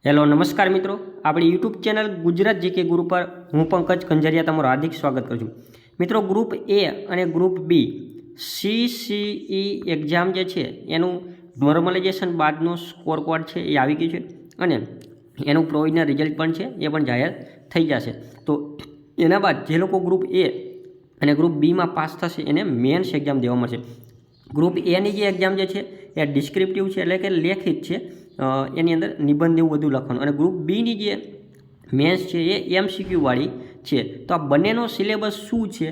Hello નમસ્કાર મિત્રો, આપણી યુટ્યુબ ચેનલ ગુજરાત જીકે ગુરુ પર હું પંકજ કંજરિયા તમારું હાર્દિક સ્વાગત કરું છું. મિત્રો, ગ્રુપ એ અને ગ્રુપ બી CCE એક્ઝામ જે છે એનું નોર્મલાઇઝેશન બાદનો સ્કોર કોડ છે એ આવી ગયું છે અને એનું પ્રોવિઝનલ રિઝલ્ટ પણ છે એ પણ જાહેર થઈ જશે. તો એના બાદ જે લોકો ગ્રુપ એ અને ગ્રુપ બીમાં પાસ થશે એને મેન્સ એક્ઝામ દેવા મળશે. ગ્રુપ એની જે એક્ઝામ જે છે એ ડિસ્ક્રિપ્ટિવ છે, એટલે કે લેખિત છે, એની અંદર નિબંધ એવું બધું લખવાનું. અને ગ્રુપ બીની જે મેન્સ છે એ MCQ વાળી છે. તો આ બંનેનો સિલેબસ શું છે,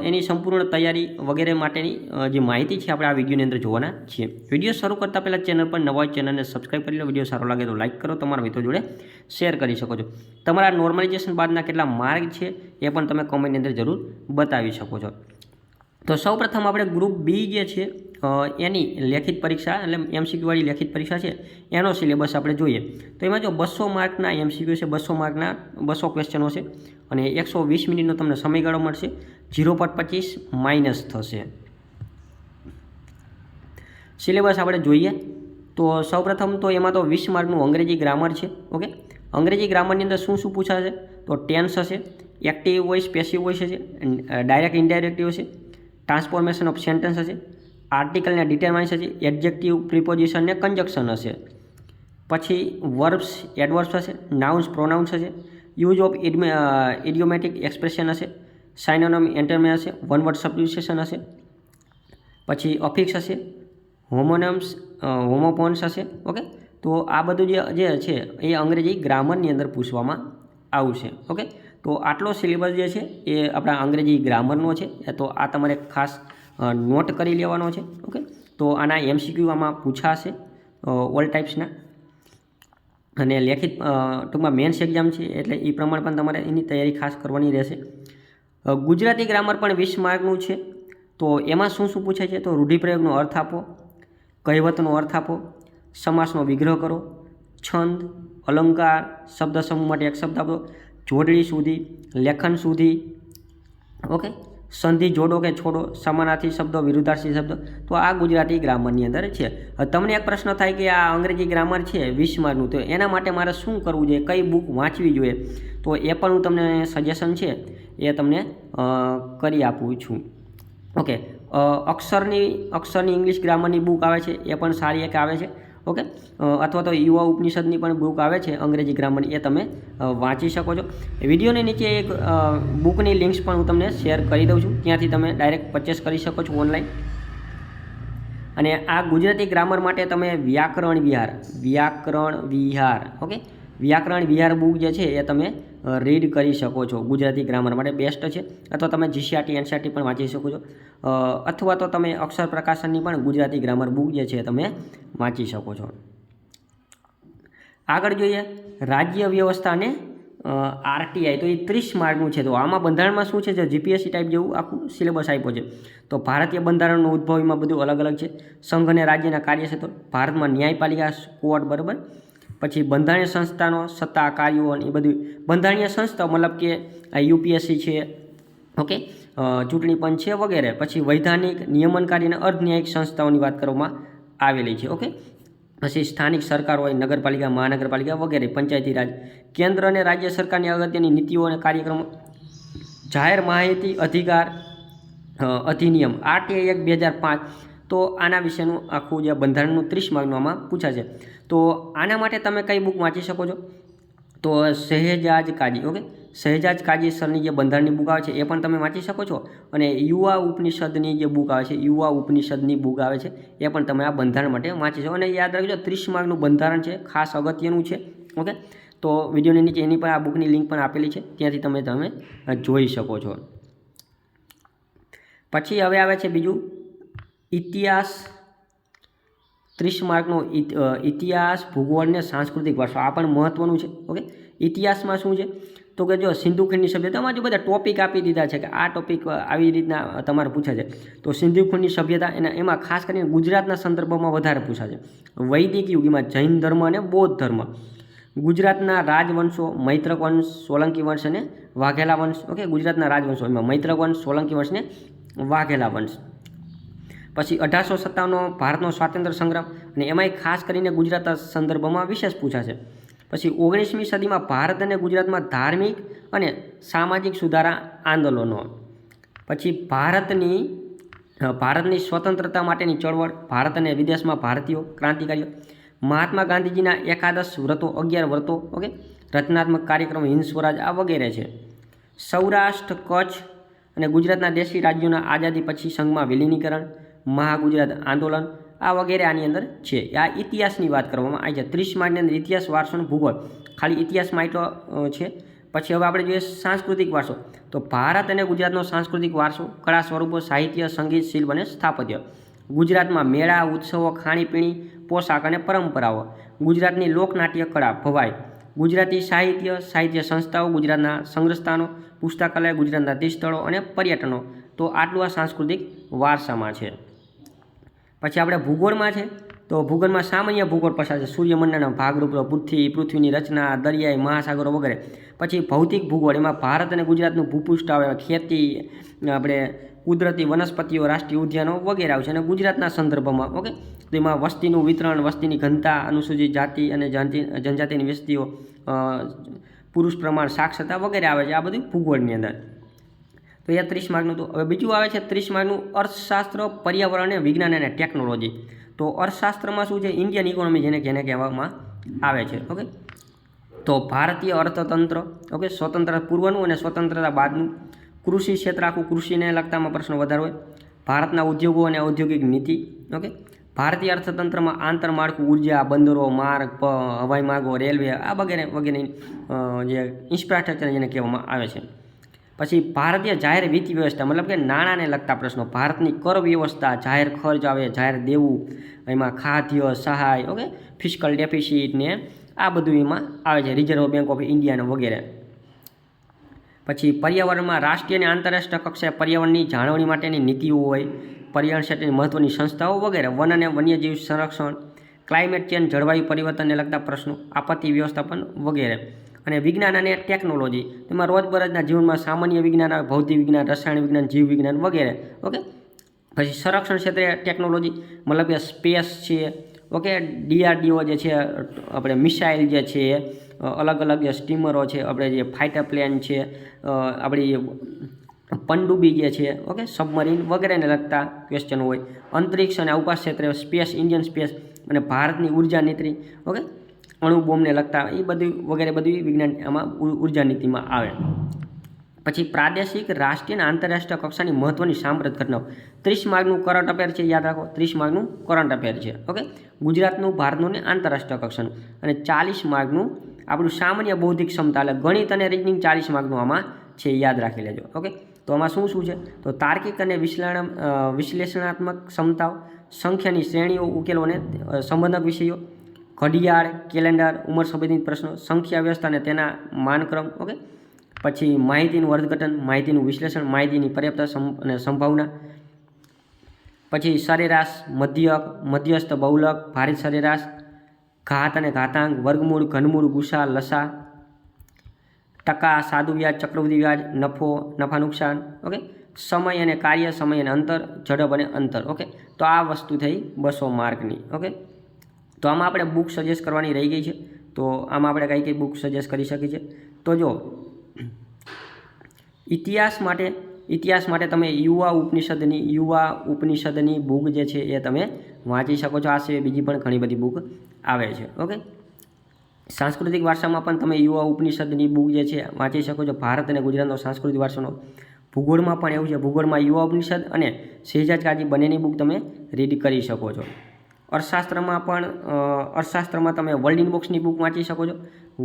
એની સંપૂર્ણ તૈયારી વગેરે માટેની જે માહિતી છે આપણે આ વિડીયોની અંદર જોવાના છીએ. વિડીયો શરૂ કરતાં પહેલાં ચેનલ પર નવા હોય ચેનલને સબસ્ક્રાઈબ કરી લો. વિડીયો સારો લાગે તો લાઇક કરો, તમારા મિત્રો જોડે શેર કરી શકો છો. તમારા નોર્મલાઇઝેશન બાદના કેટલા માર્ક છે એ પણ તમે કોમેન્ટની અંદર જરૂર બતાવી શકો છો. તો સૌપ્રથમ આપણે ગ્રુપ બી જે છે એની લેખિત પરીક્ષા એટલે MCQ વાળી લેખિત પરીક્ષા છે એનો સિલેબસ આપણે જોઈએ. તો એમાં જો 200 માર્કના MCQ છે, 200 માર્કના 200 ક્વેશ્ચનો છે અને 120 મિનિટનો તમને સમયગાળો મળશે. 0.25 માઇનસ થશે. સિલેબસ આપણે જોઈએ તો સૌપ્રથમ તો એમાં તો 20 માર્કનું અંગ્રેજી ગ્રામર છે. ઓકે, અંગ્રેજી ગ્રામરની અંદર શું શું પૂછાશે તો ટેન્સ હશે, એક્ટિવ વોઇસ, પેસિવ વોઇસ હશે, ડાયરેક્ટ ઇનડાયરેક્ટિવ હશે, ટ્રાન્સફોર્મેશન ઓફ સેન્ટેન્સ હશે, આર્ટિકલના ડિટરમાઇન્સ હશે, એડજેક્ટિવ, પ્રિપોઝિશન ને કન્જક્શન હશે. પછી વર્બ્સ, એડવર્બ્સ હશે, નાઉન્સ, પ્રોનાઉન્સ હશે, યુઝ ઓફ ઇડિયોમેટિક એક્સપ્રેશન હશે, સાઇનોનિમ, એન્ટરમે હશે, વન વર્ડ સબ્સ્ટિટ્યુશન હશે. પછી અફિક્સ હશે, હોમોનમ્સ, હોમોફોન્સ હશે. ઓકે, તો આ બધું જે છે એ અંગ્રેજી ગ્રામરની અંદર પૂછવામાં આવશે. ઓકે, તો આટલો સિલેબસ જે છે એ આપણા અંગ્રેજી ગ્રામરનો છે. તો આ તમારે ખાસ નોટ કરી લેવાનો છે. ઓકે, તો આના MCQ આમાં પૂછાશે ઓલ ટાઈપ્સના. અને લેખિત ટૂંકમાં મેન્સ એક્ઝામ છે એટલે એ પ્રમાણે પણ તમારે એની તૈયારી ખાસ કરવાની રહેશે. ગુજરાતી ગ્રામર પણ 20 માર્કનું છે. તો એમાં શું શું પૂછાય છે તો રૂઢિપ્રયોગનો અર્થ આપો, કહેવતનો અર્થ આપો, સમાસનો વિગ્રહ કરો, છંદ, અલંકાર, શબ્દ સમૂહ માટે એક શબ્દ આપો, જોડણી સુધી, લેખન સુધી. ઓકે, સંધિ જોડો કે છોડો, સમાનાર્થી શબ્દો, વિરુદ્ધાર્થી શબ્દો. તો આ ગુજરાતી ગ્રામરની અંદર છે. તમને એક પ્રશ્ન થાય કે આ અંગ્રેજી ગ્રામર છે 20 માર્કનું, તો એના માટે મારે શું કરવું જોઈએ, કઈ બુક વાંચવી જોઈએ, તો એ પણ હું તમને સજેશન છે એ તમને કરી આપું છું. ઓકે, અક્ષરની ઇંગ્લિશ ગ્રામરની બુક આવે છે એ પણ સારી એક આવે છે. ઓકે, અથવા તો યુવા ઉપનિષદની પણ બુક આવે છે અંગ્રેજી ગ્રામરની, એ તમે વાંચી શકો છો. વિડીયોની નીચે એક બુકની લિંક્સ પણ હું તમને શેર કરી દઉં છું, ત્યાંથી તમે ડાયરેક્ટ પરચેસ કરી શકો છો ઓનલાઈન. અને આ ગુજરાતી ગ્રામર માટે તમે વ્યાકરણ વિહાર ઓકે, વ્યાકરણ વિહાર બુક જે છે એ તમે રીડ કરી શકો છો. ગુજરાતી ગ્રામર માટે બેસ્ટ છે. અથવા તમે GCRT NCERT પણ વાંચી શકો છો, અથવા તો તમે અક્ષર પ્રકાશનની પણ ગુજરાતી ગ્રામર બુક જે છે તમે વાંચી શકો છો. આગળ જોઈએ રાજ્ય વ્યવસ્થા અને RTI. તો એ 30 માર્કનું છે. તો આમાં બંધારણમાં શું છે, GPSC ટાઈપ જેવું આખું સિલેબસ આપ્યો છે. તો ભારતીય બંધારણનો ઉદ્ભવ એમાં બધું અલગ અલગ છે. સંઘ અને રાજ્યના કાર્યક્ષેત્રો, ભારતમાં ન્યાયપાલિકા કોર્ટ, બરાબર. પછી બંધારણીય સંસ્થાનો સત્તા, કાર્યો અને એ બધું બંધારણીય સંસ્થાઓ મતલબ કે UPSC છે. ઓકે, ચૂંટણી પંચ છે વગેરે. પછી વૈધાનિક, નિયમનકારી અને અર્ધન્યાયિક સંસ્થાઓની વાત કરવામાં આવેલી છે. ઓકે, પછી સ્થાનિક સરકાર હોય, નગરપાલિકા, મહાનગરપાલિકા વગેરે, પંચાયતી રાજ, કેન્દ્ર અને રાજ્ય સરકારની અગત્યની નીતિઓ અને કાર્યક્રમો, જાહેર માહિતી અધિકાર અધિનિયમ, RTI Act 2005. તો આના વિશેનું આખું જે બંધારણનું 30 માર્કનું આમાં પૂછાશે. તો આના માટે તમે કઈ બુક વાંચી શકો છો તો શહેજાદ કાજી. ઓકે, શહેજાદ કાજી સરની જે બંધારણની બુક આવે છે એ પણ તમે વાંચી શકો છો. અને યુવા ઉપનિષદની જે બુક આવે છે, યુવા ઉપનિષદની બુક આવે છે એ પણ તમે આ બંધારણ માટે વાંચી શકો. અને યાદ રાખજો 30 માર્કનું બંધારણ છે, ખાસ અગત્યનું છે. ઓકે, તો વિડીયોની નીચે એની પર આ બુકની લિંક પણ આપેલી છે, ત્યાંથી તમે જોઈ શકો છો. પછી હવે આવે છે બીજું ઇતિહાસ. 30 માર્કનો ઇતિહાસ, ભૂગોળ ને સાંસ્કૃતિક વારસો. આ પણ મહત્વનું છે. ઓકે, ઇતિહાસમાં શું છે તો કે જો સિંધુ ખીણની સભ્યતામાં જો બધા ટોપિક આપી દીધા છે કે આ ટોપિક આવી રીતના તમારે પૂછાશે. તો સિંધુ ખીણની સભ્યતા એમાં ખાસ કરીને ગુજરાતના સંદર્ભમાં વધારે પૂછાશે. વૈદિક યુગમાં જૈન ધર્મ અને બૌદ્ધ ધર્મ, ગુજરાતના રાજવંશો, મૈત્રક વંશ, સોલંકી વંશ અને વાઘેલા વંશ. ઓકે, ગુજરાતના રાજવંશો એમાં મૈત્રક વંશ, સોલંકી વંશ ને વાઘેલા વંશ. પછી 1857 ભારતનો સ્વાતંત્ર્ય સંગ્રામ, અને એમાંય ખાસ કરીને ગુજરાતના સંદર્ભમાં વિશેષ પૂછાશે. પછી 19મી સદીમાં ભારત અને ગુજરાતમાં ધાર્મિક અને સામાજિક સુધારા આંદોલનો, પછી ભારતની સ્વતંત્રતા માટેની ચળવળ, ભારત અને વિદેશમાં ભારતીયો ક્રાંતિકારીઓ, મહાત્મા ગાંધીજીના એકાદશ વ્રતો 11 વ્રતો, ઓકે, રચનાત્મક કાર્યક્રમો, હિન્દ સ્વરાજ, આ વગેરે છે. સૌરાષ્ટ્ર, કચ્છ અને ગુજરાતના દેશી રાજ્યોના આઝાદી પછી સંઘમાં વિલીનીકરણ, મહાગુજરાત આંદોલન, આ વગેરે આની અંદર છે. આ ઇતિહાસની વાત કરવામાં આવી છે. 30 માર્કની અંદર ઇતિહાસ, વારસો અને ભૂગોળ, ખાલી ઇતિહાસમાં એટલો છે. પછી હવે આપણે જોઈએ સાંસ્કૃતિક વારસો. તો ભારત અને ગુજરાતનો સાંસ્કૃતિક વારસો, કળા સ્વરૂપો, સાહિત્ય, સંગીત, શિલ્પ અને સ્થાપત્ય. ગુજરાતમાં મેળા, ઉત્સવો, ખાણીપીણી, પોશાક અને પરંપરાઓ. ગુજરાતની લોકનાટ્ય કળા, ભવાઈ. ગુજરાતી સાહિત્ય સંસ્થાઓ, ગુજરાતના સંગ્રહસ્થાનો, પુસ્તકાલય, ગુજરાતના તીર્થસ્થળો અને પર્યટનો. તો આટલું આ સાંસ્કૃતિક વારસામાં છે. પછી આપણે ભૂગોળમાં છે. તો ભૂગોળમાં સામાન્ય ભૂગોળ પસાર છે. સૂર્યમંડળના ભાગરૂપ, પૃથ્વીની રચના, દરિયાઈ, મહાસાગરો વગેરે. પછી ભૌતિક ભૂગોળ, એમાં ભારત અને ગુજરાતનું ભૂપૃષ્ઠ આવે, ખેતી, આપણે કુદરતી વનસ્પતિઓ, રાષ્ટ્રીય ઉદ્યાનો વગેરે આવશે. અને ગુજરાતના સંદર્ભમાં, ઓકે, તો એમાં વસ્તીનું વિતરણ, વસ્તીની ઘનતા, અનુસૂચિત જાતિ અને જનજાતિની વસ્તીઓ, પુરુષ પ્રમાણ, સાક્ષરતા વગેરે આવે છે. આ બધું ભૂગોળની અંદર. તો એ 30 માર્કનું. તો હવે બીજું આવે છે 30 માર્કનું અર્થશાસ્ત્ર, પર્યાવરણ, વિજ્ઞાન અને ટેકનોલોજી. તો અર્થશાસ્ત્રમાં શું છે? ઇન્ડિયન ઇકોનોમી જેને કહેવામાં આવે છે. ઓકે, તો ભારતીય અર્થતંત્ર, ઓકે, સ્વતંત્રતા પૂર્વનું અને સ્વતંત્રતા બાદનું. કૃષિ ક્ષેત્ર, આખું કૃષિને લગતામાં પ્રશ્નો વધારે હોય. ભારતના ઉદ્યોગો અને ઔદ્યોગિક નીતિ, ઓકે. ભારતીય અર્થતંત્રમાં આંતરમાળખું, ઉર્જા, બંદરો, માર્ગ, હવાઈ માર્ગો, રેલવે, આ વગેરે વગેરે જે ઇન્ફ્રાસ્ટ્રક્ચર જેને કહેવામાં આવે છે. પછી ભારતીય જાહેર વિત્ત વ્યવસ્થા, મતલબ કે નાણાંને લગતા પ્રશ્નો. ભારતની કર વ્યવસ્થા, જાહેર ખર્ચ આવે, જાહેર દેવું, એમાં ખાદ્ય, સહાય, ઓકે, ફિસ્કલ ડેફિસિટ ને આ બધું એમાં આવે છે. રિઝર્વ બેંક ઓફ ઇન્ડિયા વગેરે. પછી પર્યાવરણમાં રાષ્ટ્રીય અને આંતરરાષ્ટ્રીય કક્ષાએ પર્યાવરણની જાળવણી માટેની નીતિઓ હોય, પર્યાવરણ ક્ષેત્રની મહત્ત્વની સંસ્થાઓ વગેરે. વન અને વન્યજીવ સંરક્ષણ, ક્લાઇમેટ ચેન્જ, જળવાયુ પરિવર્તનને લગતા પ્રશ્નો, આપત્તિ વ્યવસ્થાપન વગેરે. અને વિજ્ઞાન અને ટેકનોલોજી, તેમાં રોજબરોજના જીવનમાં સામાન્ય વિજ્ઞાન આવે, ભૌતિક વિજ્ઞાન, રસાયણ વિજ્ઞાન, જીવ વિજ્ઞાન વગેરે. ઓકે, પછી સંરક્ષણ ક્ષેત્રે ટેકનોલોજી, મતલબ કે સ્પેસ છે, ઓકે, DRDO જે છે, આપણે મિસાઇલ જે છે, અલગ અલગ જે સ્ટીમરો છે, આપણે જે ફાઇટર પ્લેન છે, આપણી પનડુબ્બી જે છે, ઓકે, સબમરીન વગેરેને લગતા ક્વેશ્ચન હોય. અંતરિક્ષ અને અવકાશ ક્ષેત્રે સ્પેસ, ઇન્ડિયન સ્પેસ અને ભારતની ઉર્જા નીતિ, ઓકે, અણુ બોમ્બને લગતા, એ બધું વગેરે બધું વિજ્ઞાન આમાં ઉર્જા નીતિમાં આવે. પછી પ્રાદેશિક, રાષ્ટ્રીય અને આંતરરાષ્ટ્રીય કક્ષાની મહત્ત્વની સાંપ્રત ઘટનાઓ. 30 માર્કનું કરંટ અફેર છે, યાદ રાખો. 30 માર્કનું કરંટ અફેર છે, ઓકે, ગુજરાતનું, ભારતનું ને આંતરરાષ્ટ્રીય કક્ષાનું. અને 40 માર્કનું આપણું સામાન્ય બૌદ્ધિક ક્ષમતા, એટલે ગણિત અને રીઝનિંગ 40 માર્કનું આમાં છે, યાદ રાખી લેજો. ઓકે, તો આમાં શું છે? તો તાર્કિક અને વિશ્લેષણાત્મક ક્ષમતાઓ, સંખ્યાની શ્રેણીઓ, ઉકેલો અને સંબંધક વિષયો, ઘડિયાળ, કેલેન્ડર, ઉંમર સંબંધિત પ્રશ્નો, સંખ્યા વ્યવસ્થા અને તેના માનક્રમ, ઓકે. પછી માહિતીનું અર્થઘટન, માહિતીનું વિશ્લેષણ, માહિતીની પર્યાપ્તતા અને સંભાવના. પછી સરેરાશ, મધ્યક, મધ્યસ્થ, બહુલક, ભારિત સરેરાશ, ઘાત અને ઘાતાંક, વર્ગમૂળ, ઘનમૂળ, ગુસા, લસા, ટકા, સાદું વ્યાજ, ચક્રવૃદ્ધિ વ્યાજ, નફા નુકસાન, ઓકે. સમય અને કાર્ય, સમય અને અંતર, ઝડપ અને અંતર, ઓકે. તો આ વસ્તુ થઈ 200 માર્કની, ઓકે. તો આમાં આપણે બુક સજેસ્ટ કરવાની રહી ગઈ છે. તો આમાં આપણે કઈ બુક સજેસ્ટ કરી શકીએ છીએ? તો જો ઇતિહાસ માટે તમે યુવા ઉપનિષદની બુક જે છે એ તમે વાંચી શકો છો. આ સિવાય બીજી પણ ઘણી બધી બુક આવે છે, ઓકે. સાંસ્કૃતિક વારસામાં પણ તમે યુવા ઉપનિષદની બુક જે છે વાંચી શકો છો. ભારત અને ગુજરાતનો સાંસ્કૃતિક વારસાનો. ભૂગોળમાં પણ એવું છે. ભૂગોળમાં યુવા ઉપનિષદ અને શહેજાદ કાજી બંનેની બુક તમે રીડ કરી શકો છો. અર્થશાસ્ત્રમાં તમે વર્લ્ડ ઇનબોક્સની બુક વાંચી શકો છો.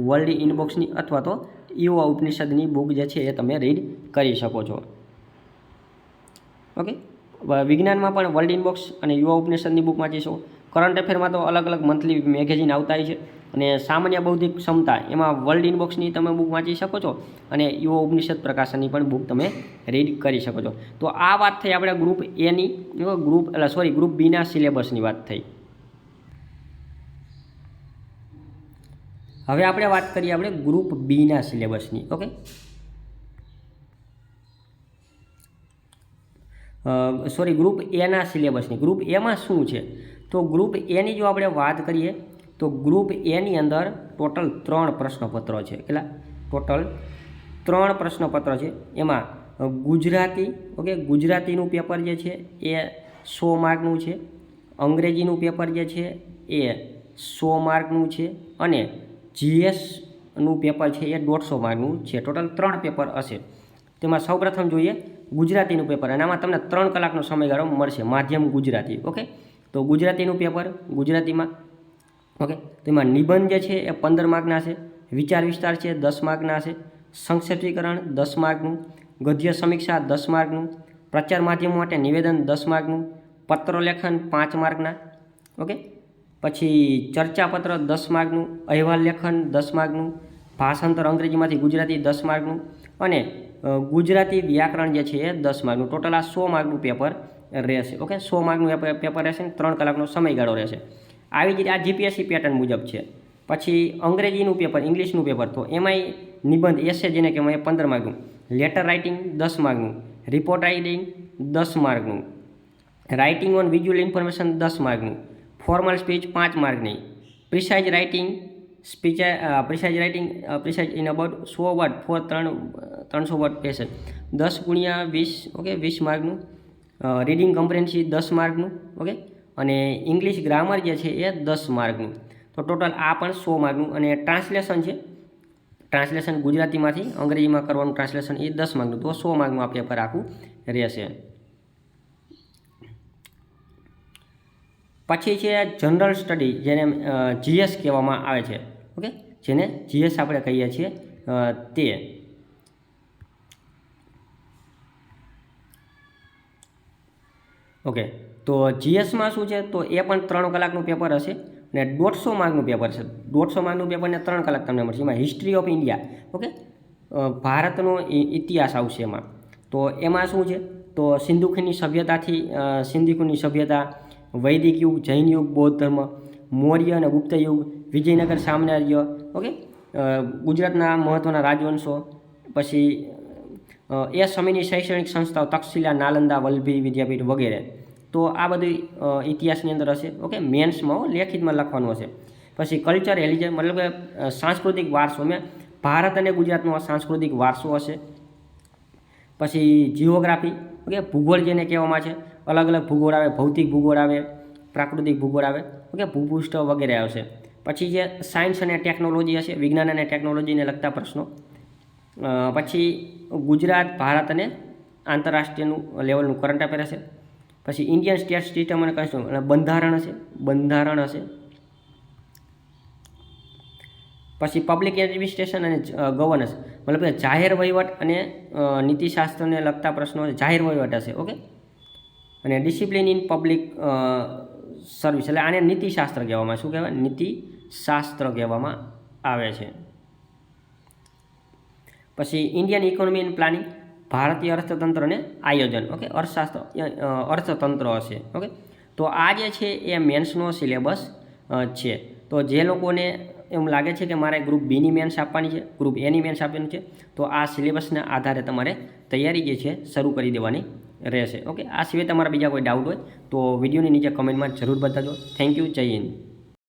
વર્લ્ડ ઇનબોક્સની અથવા તો યુવા ઉપનિષદની બુક જે છે એ તમે રીડ કરી શકો છો, ઓકે. વિજ્ઞાનમાં પણ વર્લ્ડ ઇનબોક્સ અને યુવા ઉપનિષદની બુક વાંચી શકો. કરંટ અફેરમાં તો અલગ અલગ મંથલી મેગેઝિન આવતા હોય છે. અને સામાન્ય બૌદ્ધિક ક્ષમતા, એમાં વર્લ્ડ ઇનબોક્સની તમે બુક વાંચી શકો છો અને યુવા ઉપનિષદ પ્રકાશનની પણ બુક તમે રીડ કરી શકો છો. તો આ વાત થઈ આપણે ગ્રુપ એની, ગ્રુપ બીના સિલેબસની વાત થઈ. હવે આપણે વાત કરીએ ગ્રુપ બીના સિલેબસની, ઓકે. ગ્રુપ એના સિલેબસની. ગ્રુપ એમાં શું છે? તો ગ્રુપ એની જો આપણે વાત કરીએ તો ગ્રુપ એની અંદર ટોટલ 3 પ્રશ્નપત્રો છે. કેટલા? ટોટલ 3 પ્રશ્નપત્ર છે. એમાં ગુજરાતી, ઓકે, ગુજરાતીનું પેપર જે છે એ 100 માર્કનું છે. અંગ્રેજીનું પેપર જે છે એ 100 માર્કનું છે. અને જીએસનું પેપર છે એ 150 માર્કનું છે. ટોટલ 3 પેપર હશે. તેમાં સૌપ્રથમ જોઈએ ગુજરાતીનું પેપર, અને આમાં તમને 3 કલાકનો સમયગાળો મળશે. માધ્યમ ગુજરાતી, ઓકે. તો ગુજરાતીનું પેપર ગુજરાતીમાં, ઓકે, તેમાં નિબંધ જે છે એ 15 માર્કના છે. વિચાર વિસ્તાર છે 10 માર્કના છે. સંક્ષેપ્તીકરણ 10 માર્કનું. ગદ્ય સમીક્ષા 10 માર્કનું. પ્રચાર માધ્યમો માટે નિવેદન 10 માર્કનું. પત્રલેખન 5 માર્કના, ઓકે. પછી ચર્ચાપત્ર 10 માર્કનું. અહેવાલ લેખન 10 માર્કનું. ભાષાંતર અંગ્રેજીમાંથી ગુજરાતી 10 માર્કનું. અને ગુજરાતી વ્યાકરણ જે છે એ 10 માર્કનું. ટોટલ આ 100 માર્કનું પેપર રહેશે, ઓકે. 100 માર્કનું પેપર રહેશે, 3 કલાકનો સમયગાળો રહેશે. આવી જ રીતે આ જીપીએસસી પેટર્ન મુજબ છે. પછી અંગ્રેજીનું પેપર, ઇંગ્લિશનું પેપર, તો એમાંય નિબંધ એસે જેને કહેવાય 15 માર્કનું. લેટર રાઇટિંગ 10 માર્કનું. રિપોર્ટ રાઇટિંગ 10 માર્કનું. રાઇટિંગ ઓન વિઝ્યુઅલ ઇન્ફોર્મેશન 10 માર્કનું. ફોર્મલ સ્પીચ 5 માર્કની. Precis writing precis in about 100 word for 300 word passage 10 ગુણ્યા 20, ઓકે, 20 માર્કનું. રીડિંગ કમ્પ્રેન્સિવ 10 માર્કનું, ઓકે. અને ઇંગ્લિશ ગ્રામર જે છે એ 10 માર્કનું. તો ટોટલ આ પણ 100 માર્કનું. અને ટ્રાન્સલેશન છે, ટ્રાન્સલેશન ગુજરાતીમાંથી અંગ્રેજીમાં કરવાનું ટ્રાન્સલેશન એ 10 માર્કનું. તો 100 માર્કનું આ પેપર આખું રહેશે. પછી છે જનરલ સ્ટડી, જેને જીએસ કહેવામાં આવે છે, ઓકે, જેને જીએસ આપણે કહીએ છીએ તે. ઓકે, તો જીએસમાં શું છે, તો એ પણ 3 કલાકનું પેપર હશે. અને 150 માર્કનું પેપર છે. 150 માર્કનું પેપરને 3 કલાક તમને મળશે. એમાં હિસ્ટ્રી ઓફ ઇન્ડિયા, ઓકે, ભારતનો ઇતિહાસ આવશે એમાં. તો એમાં શું છે, તો સિંધુખીની સભ્યતા, વૈદિક યુગ, જૈન યુગ, બૌદ્ધ ધર્મ, મૌર્ય અને ગુપ્ત યુગ, વિજયનગર સામ્રાજ્ય, ઓકે, ગુજરાતના મહત્ત્વના રાજવંશો, પછી એ સમયની શૈક્ષણિક સંસ્થાઓ તક્ષશિલા, નાલંદા, વલ્લભી વિદ્યાપીઠ વગેરે. તો આ બધી ઇતિહાસની અંદર હશે, ઓકે. મેન્સમાં લેખિતમાં લખવાનું હશે. પછી કલ્ચર રિલિજન, મતલબ કે સાંસ્કૃતિક વારસો, મેં ભારત અને ગુજરાતનો સાંસ્કૃતિક વારસો હશે. પછી જીઓગ્રાફી, ઓકે, ભૂગોળ જેને કહેવામાં છે. અલગ અલગ ભૂગોળ આવે, ભૌતિક ભૂગોળ આવે, પ્રાકૃતિક ભૂગોળ આવે, ઓકે, ભૂપૃષ્ઠ વગેરે આવશે. પછી જે સાયન્સ અને ટેકનોલોજી હશે, વિજ્ઞાન અને ટેકનોલોજીને લગતા પ્રશ્નો. પછી ગુજરાત, ભારત અને આંતરરાષ્ટ્રીયનું લેવલનું કરંટ અફેર હશે. પછી ઇન્ડિયન સ્ટેટ સિસ્ટમ અને કોન્સ્ટિટ્યુશન, બંધારણ હશે. પછી પબ્લિક એડમિનિસ્ટ્રેશન અને ગવર્નન્સ, મતલબ કે જાહેર વહીવટ અને નીતિશાસ્ત્રને લગતા પ્રશ્નો, જાહેર વહીવટ હશે, ઓકે. અને ડિસિપ્લિન ઇન પબ્લિક સર્વિસ, એટલે આને નીતિશાસ્ત્ર કહેવામાં, શું કહેવાય, નીતિશાસ્ત્ર કહેવામાં આવે છે. પછી ઇન્ડિયન ઇકોનોમી એન્ડ પ્લાનિંગ, ભારતીય અર્થતંત્ર અને આયોજન, ઓકે, અર્થતંત્ર હશે, ઓકે. તો આ જે છે એ મેન્સનો સિલેબસ છે. તો જે લોકોને એમ લાગે છે કે મારે ગ્રુપ બીની મેન્સ આપવાની છે, ગ્રુપ એની મેન્સ આપવાની છે, તો આ સિલેબસના આધારે તમારે તૈયારી જે છે શરૂ કરી દેવાની રહેશે, ઓકે. આ સિવાય તમારા બીજા કોઈ ડાઉટ હોય તો વિડીયોની નીચે કમેન્ટમાં જરૂર બતાવજો. Thank you. જય હિન્દ.